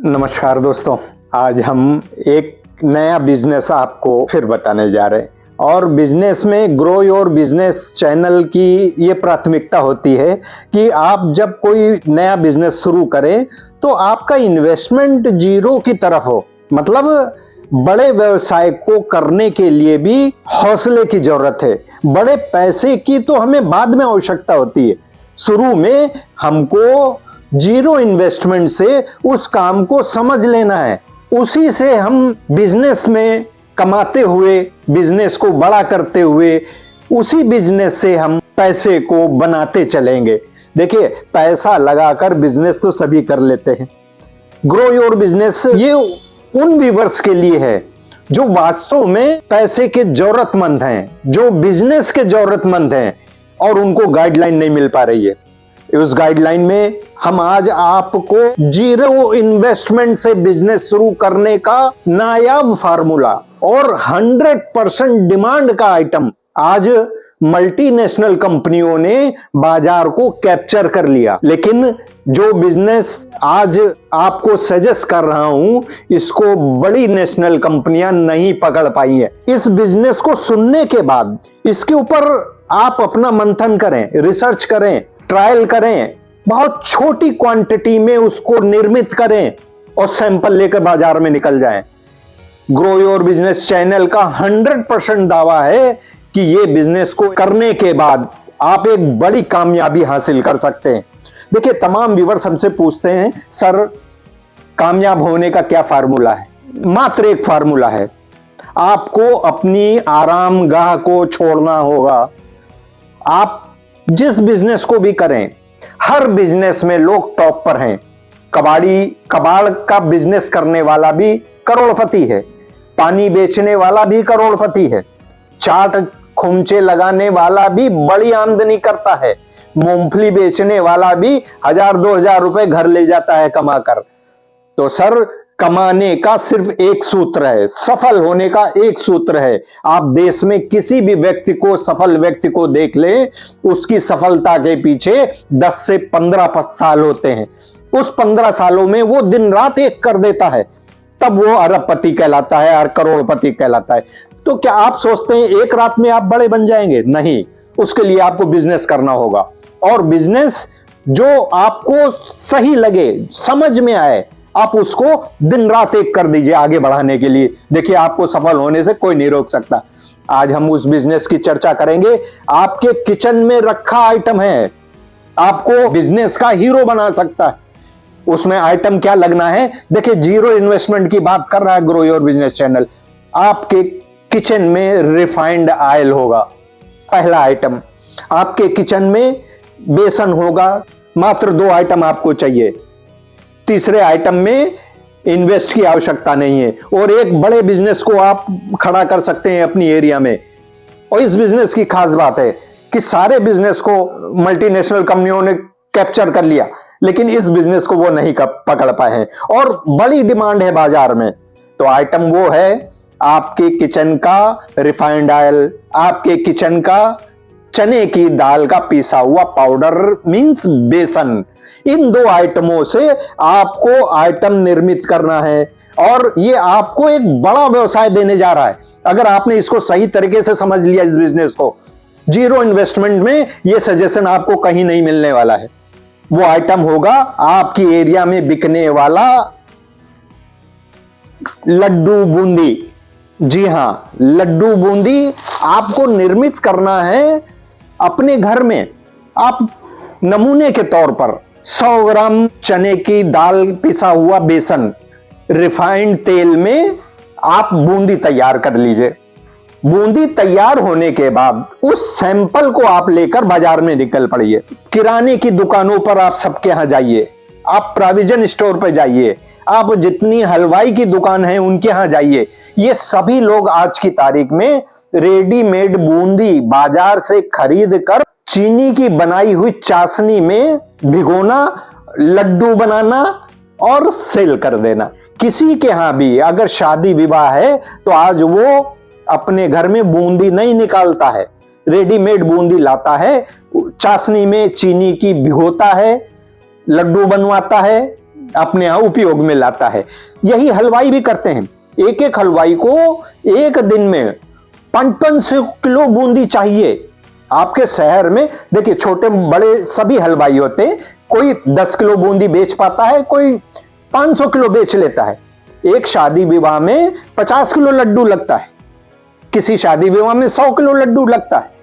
नमस्कार दोस्तों, आज हम एक नया बिजनेस आपको फिर बताने जा रहे हैं। और बिजनेस में ग्रो योर बिजनेस चैनल की ये प्राथमिकता होती है कि आप जब कोई नया बिजनेस शुरू करें तो आपका इन्वेस्टमेंट जीरो की तरफ हो। मतलब बड़े व्यवसाय को करने के लिए भी हौसले की जरूरत है। बड़े पैसे की तो हमें बाद में आवश्यकता होती है। शुरू में हमको जीरो इन्वेस्टमेंट से उस काम को समझ लेना है, उसी से हम बिजनेस में कमाते हुए, बिजनेस को बड़ा करते हुए, उसी बिजनेस से हम पैसे को बनाते चलेंगे। देखिए, पैसा लगाकर बिजनेस तो सभी कर लेते हैं। ग्रो योर बिजनेस ये उन व्यूअर्स के लिए है जो वास्तव में पैसे के जरूरतमंद हैं, जो बिजनेस के जरूरतमंद हैं और उनको गाइडलाइन नहीं मिल पा रही है। उस गाइडलाइन में हम आज आपको जीरो इन्वेस्टमेंट से बिजनेस शुरू करने का नायाब फार्मूला और 100% डिमांड का आइटम आज मल्टीनेशनल कंपनियों ने बाजार को कैप्चर कर लिया। लेकिन जो बिजनेस आज आपको सजेस्ट कर रहा हूं, इसको बड़ी नेशनल कंपनियां नहीं पकड़ पाई है। इस बिजनेस को सुनने के बाद इसके ऊपर आप अपना मंथन करें, रिसर्च करें, ट्रायल करें, बहुत छोटी क्वांटिटी में उसको निर्मित करें और सैंपल लेकर बाजार में निकल जाएं। ग्रो योर बिजनेस चैनल का 100% दावा है कि ये बिजनेस को करने के बाद आप एक बड़ी कामयाबी हासिल कर सकते हैं। देखिए, तमाम व्यूअर्स हमसे पूछते हैं, सर कामयाब होने का क्या फार्मूला है? मात्र एक फार्मूला है, आपको अपनी आरामगाह को छोड़ना होगा। आप जिस बिजनेस को भी करें, हर बिजनेस में लोग टॉप पर हैं। कबाड़ का बिजनेस करने वाला भी करोड़पति है, पानी बेचने वाला भी करोड़पति है, चाट खुमचे लगाने वाला भी बड़ी आमदनी करता है, मूंगफली बेचने वाला भी 1000-2000 रुपए घर ले जाता है कमाकर। तो सर, कमाने का सिर्फ एक सूत्र है, सफल होने का एक सूत्र है। आप देश में किसी भी व्यक्ति को, सफल व्यक्ति को देख ले, उसकी सफलता के पीछे 10 से 15 साल होते हैं। उस 15 सालों में वो दिन रात एक कर देता है, तब वो अरबपति कहलाता है और करोड़पति कहलाता है। तो क्या आप सोचते हैं एक रात में आप बड़े बन जाएंगे? नहीं, उसके लिए आपको बिजनेस करना होगा। और बिजनेस जो आपको सही लगे, समझ में आए, आप उसको दिन रात एक कर दीजिए आगे बढ़ाने के लिए। देखिए, आपको सफल होने से कोई नहीं रोक सकता। आज हम उस बिजनेस की चर्चा करेंगे। आपके किचन में रखा आइटम है, आपको बिजनेस का हीरो बना सकता है। उसमें आइटम क्या लगना है? देखिए, जीरो इन्वेस्टमेंट की बात कर रहा है ग्रो योर बिजनेस चैनल। आपके किचन में रिफाइंड ऑयल होगा, पहला आइटम। आपके किचन में बेसन होगा, मात्र 2 आइटम आपको चाहिए। तीसरे आइटम में इन्वेस्ट की आवश्यकता नहीं है और एक बड़े बिजनेस को आप खड़ा कर सकते हैं अपनी एरिया में। और इस बिजनेस की खास बात है कि सारे बिजनेस को मल्टीनेशनल कंपनियों ने कैप्चर कर लिया, लेकिन इस बिजनेस को वो नहीं पकड़ पाए हैं और बड़ी डिमांड है बाजार में। तो आइटम वो है आपके किचन का रिफाइंड ऑयल, आपके किचन का चने की दाल का पिसा हुआ पाउडर मींस बेसन। इन 2 आइटमों से आपको आइटम निर्मित करना है और ये आपको एक बड़ा व्यवसाय देने जा रहा है। अगर आपने इसको सही तरीके से समझ लिया, इस बिजनेस को, जीरो इन्वेस्टमेंट में ये सजेशन आपको कहीं नहीं मिलने वाला है। वो आइटम होगा आपकी एरिया में बिकने वाला लड्डू बूंदी। जी हां, लड्डू बूंदी आपको निर्मित करना है अपने घर में। आप नमूने के तौर पर 100 ग्राम चने की दाल, पिसा हुआ बेसन, रिफाइंड तेल में आप बूंदी तैयार कर लीजिए। बूंदी तैयार होने के बाद उस सैंपल को आप लेकर बाजार में निकल पड़िए। किराने की दुकानों पर आप सबके यहां जाइए, आप प्रोविजन स्टोर पर जाइए, आप जितनी हलवाई की दुकान है उनके यहां जाइए। ये सभी लोग आज की तारीख में रेडीमेड बूंदी बाजार से खरीद कर चीनी की बनाई हुई चाशनी में भिगोना, लड्डू बनाना और सेल कर देना। किसी के यहां भी अगर शादी विवाह है तो आज वो अपने घर में बूंदी नहीं निकालता है, रेडीमेड बूंदी लाता है, चाशनी में चीनी की भिगोता है, लड्डू बनवाता है, अपने यहां उपयोग में लाता है। यही हलवाई भी करते हैं। एक एक हलवाई को एक दिन में 500 किलो बूंदी चाहिए। आपके शहर में देखिए छोटे बड़े सभी हलवाई होते हैं, कोई 10 किलो बूंदी बेच पाता है, कोई 500 किलो बेच लेता है। एक शादी विवाह में 50 किलो लड्डू लगता है, किसी शादी विवाह में 100 किलो लड्डू लगता है।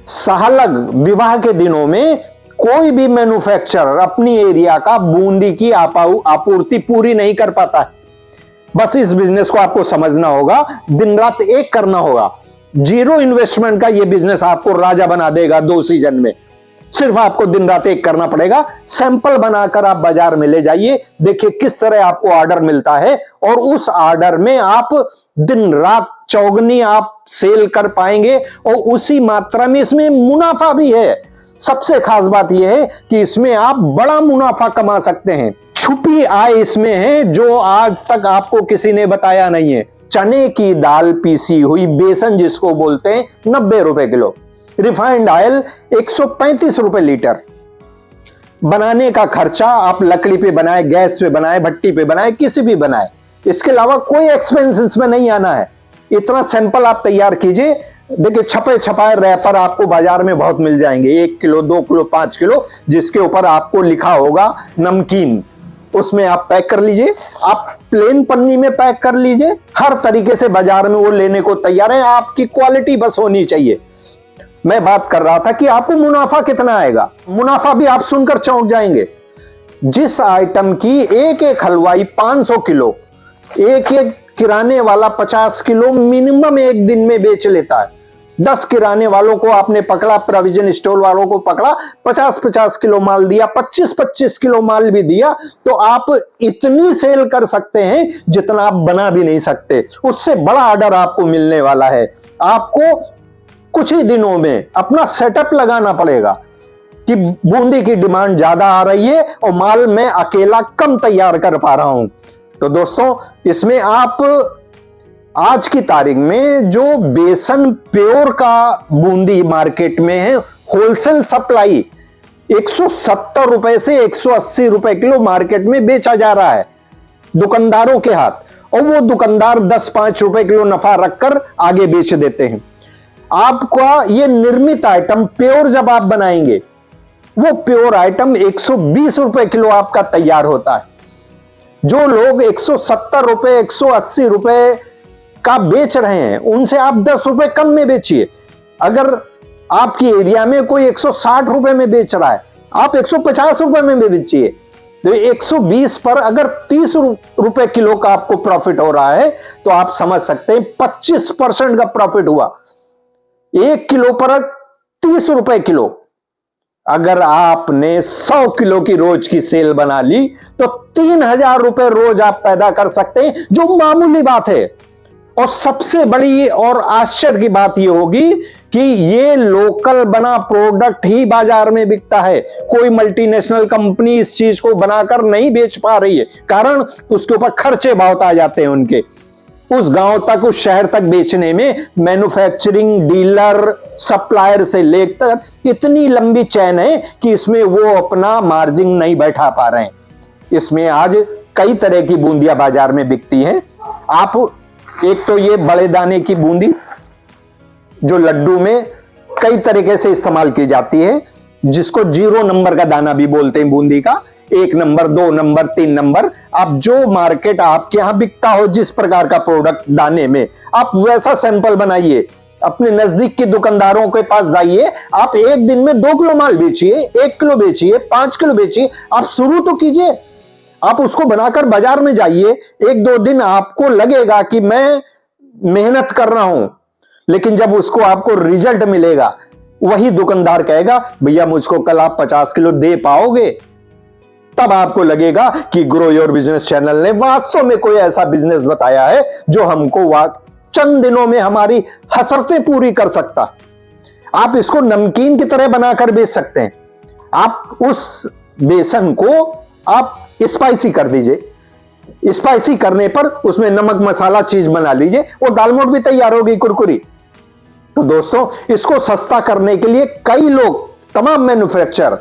सालग विवाह के दिनों में कोई भी मैन्युफैक्चरर अपनी एरिया का बूंदी की आपूर्ति पूरी नहीं कर पाता है। बस इस बिजनेस को आपको समझना होगा, दिन रात एक करना होगा। जीरो इन्वेस्टमेंट का यह बिजनेस आपको राजा बना देगा 2 सीजन में। सिर्फ आपको दिन रात एक करना पड़ेगा। सैंपल बनाकर आप बाजार में ले जाइए, देखिए किस तरह आपको ऑर्डर मिलता है और उस ऑर्डर में आप दिन रात चौगनी आप सेल कर पाएंगे और उसी मात्रा में इसमें मुनाफा भी है। सबसे खास बात यह है कि इसमें आप बड़ा मुनाफा कमा सकते हैं। छुपी आय इसमें है जो आज तक आपको किसी ने बताया नहीं है। चने की दाल पीसी हुई, बेसन जिसको बोलते हैं, 90 रुपए किलो। रिफाइंड ऑयल 135 रुपए लीटर। बनाने का खर्चा आप लकड़ी पे बनाए, गैस पे बनाए, भट्टी पे बनाए, किसी भी बनाए, इसके अलावा कोई एक्सपेंस इसमें नहीं आना है। इतना सैंपल आप तैयार कीजिए। देखिए छपे छपाए रैपर आपको बाजार में बहुत मिल जाएंगे, 1 किलो 2 किलो 5 किलो, जिसके ऊपर आपको लिखा होगा नमकीन। उसमें आप पैक कर लीजिए, आप प्लेन पन्नी में पैक कर लीजिए। हर तरीके से बाजार में वो लेने को तैयार है, आपकी क्वालिटी बस होनी चाहिए। मैं बात कर रहा था कि आपको मुनाफा कितना आएगा। मुनाफा भी आप सुनकर चौंक जाएंगे। जिस आइटम की एक एक हलवाई 500 किलो, एक एक किराने वाला 50 किलो मिनिमम एक दिन में बेच लेता है। 10 किराने वालों को आपने पकड़ा, प्रोविजन स्टोर वालों को पकड़ा, 50-50 किलो माल दिया, 25-25 किलो माल भी दिया, तो आप इतनी सेल कर सकते हैं जितना आप बना भी नहीं सकते। उससे बड़ा ऑर्डर आपको मिलने वाला है। आपको कुछ ही दिनों में अपना सेटअप लगाना पड़ेगा कि बूंदी की डिमांड ज्यादा आ रही है और माल मैं अकेला कम तैयार कर पा रहा हूं। तो दोस्तों, इसमें आप आज की तारीख में जो बेसन प्योर का बूंदी मार्केट में है, होलसेल सप्लाई 170 रुपए से 180 रुपए किलो मार्केट में बेचा जा रहा है दुकानदारों के हाथ, और वो दुकानदार 10-5 रुपए किलो नफा रखकर आगे बेच देते हैं। आपका ये निर्मित आइटम प्योर जब आप बनाएंगे, वो प्योर आइटम 120 रुपए किलो आपका तैयार होता है। जो लोग 170 रुपए 180 रुपए का बेच रहे हैं, उनसे आप 10 रुपए कम में बेचिए। अगर आपकी एरिया में कोई 160 रुपए में बेच रहा है, आप 150 रुपए में बेचिए। तो 120 पर अगर 30 रुपए किलो का आपको प्रॉफिट हो रहा है, तो आप समझ सकते हैं 25% का प्रॉफिट हुआ। 1 किलो पर 30 रुपए किलो। अगर आपने 100 किलो की रोज की सेल बना ली तो 3000 रुपए रोज आप पैदा कर सकते हैं, जो मामूली बात है। और सबसे बड़ी और आश्चर्य की बात यह होगी कि ये लोकल बना प्रोडक्ट ही बाजार में बिकता है। कोई मल्टीनेशनल कंपनी इस चीज को बनाकर नहीं बेच पा रही है, कारण उसके ऊपर खर्चे बहुत आ जाते हैं उनके। उस गांव तक, उस शहर तक बेचने में मैन्युफैक्चरिंग, डीलर, सप्लायर से लेकर इतनी लंबी चेन है कि इसमें वो अपना मार्जिन नहीं बैठा पा रहे हैं। इसमें आज कई तरह की बूंदियां बाजार में बिकती हैं। आप एक तो ये बड़े दाने की बूंदी जो लड्डू में कई तरीके से इस्तेमाल की जाती है, जिसको 0 नंबर का दाना भी बोलते हैं बूंदी का। 1 नंबर, 2 नंबर, 3 नंबर, आप जो मार्केट आपके यहां बिकता हो जिस प्रकार का प्रोडक्ट दाने में, आप वैसा सैंपल बनाइए, अपने नजदीक के दुकानदारों के पास जाइए। आप एक दिन में 2 किलो माल बेचिए, 1 किलो बेचिए, 5 किलो बेचिए, आप शुरू तो कीजिए। आप उसको बनाकर बाजार में जाइए। 1-2 दिन आपको लगेगा कि मैं मेहनत कर रहा हूं, लेकिन जब उसको आपको रिजल्ट मिलेगा, वही दुकानदार कहेगा भैया मुझको कल आप 50 किलो दे पाओगे। तब आपको लगेगा कि ग्रो योर बिजनेस चैनल ने वास्तव में कोई ऐसा बिजनेस बताया है जो हमको चंद दिनों में हमारी हसरतें पूरी कर सकता। आप इसको नमकीन की तरह बनाकर बेच सकते हैं। आप उस बेसन को आप स्पाइसी कर दीजिए। स्पाइसी करने पर उसमें नमक मसाला चीज बना लीजिए, वो दाल मोठ भी तैयार होगी, कुरकुरी। तो दोस्तों, इसको सस्ता करने के लिए कई लोग, तमाम मैन्युफैक्चरर,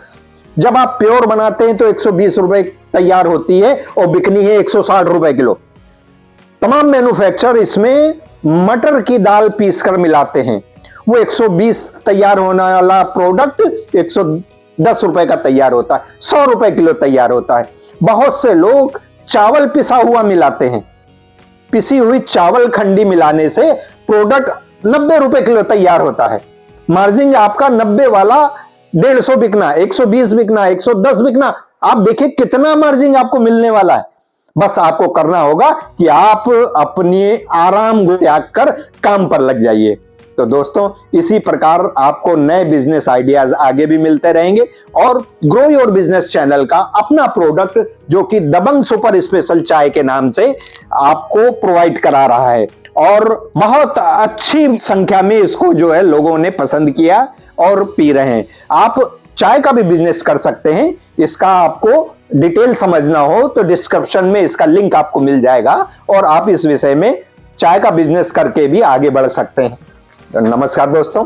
जब आप प्योर बनाते हैं तो 120 रुपए तैयार होती है और बिकनी है 160 रुपए किलो। तमाम मैन्युफैक्चरर इसमें मटर की दाल पीस कर मिलाते हैं, वो 120 तैयार होने वाला प्रोडक्ट 110 रुपए का तैयार होता है, 100 रुपए किलो तैयार होता है। बहुत से लोग चावल पिसा हुआ मिलाते हैं, पिसी हुई चावल खंडी मिलाने से प्रोडक्ट 90 रुपए किलो तैयार होता है। मार्जिन आपका 90 वाला 150 बिकना, 120 बिकना, 110 बिकना, आप देखिए कितना मार्जिन आपको मिलने वाला है। बस आपको करना होगा कि आप अपने आराम को त्याग कर काम पर लग जाइए। तो दोस्तों, इसी प्रकार आपको नए बिजनेस आइडियाज आगे भी मिलते रहेंगे और ग्रो योर बिजनेस चैनल का अपना प्रोडक्ट जो कि दबंग सुपर स्पेशल चाय के नाम से आपको प्रोवाइड करा रहा है और बहुत अच्छी संख्या में इसको जो है लोगों ने पसंद किया और पी रहे हैं। आप चाय का भी बिजनेस कर सकते हैं। इसका आपको डिटेल समझना हो तो डिस्क्रिप्शन में इसका लिंक आपको मिल जाएगा और आप इस विषय में चाय का बिजनेस करके भी आगे बढ़ सकते हैं। नमस्कार दोस्तों।